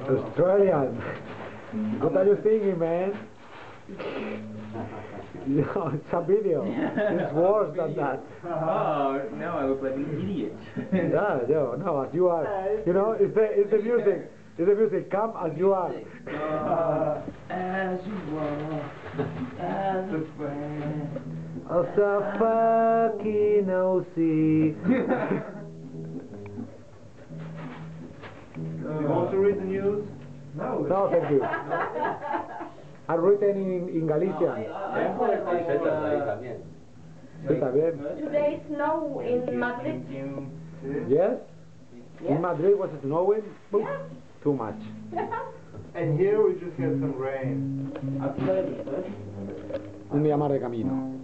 Australian. What are you thinking, man? No, it's a video. It's worse than that. Oh, now I look like an idiot. Yeah, no, as you are. You know, it's the music. It's the music. Come as you are. As you are, as a friend. As a fucking OC. You want to read the news? No, thank you. I've written in Galician. Sí, también. Today snow in Madrid. Yes? Yes. In Madrid was it snowing? Boom. Yeah. Too much. And here we just had some rain. Un día más de camino.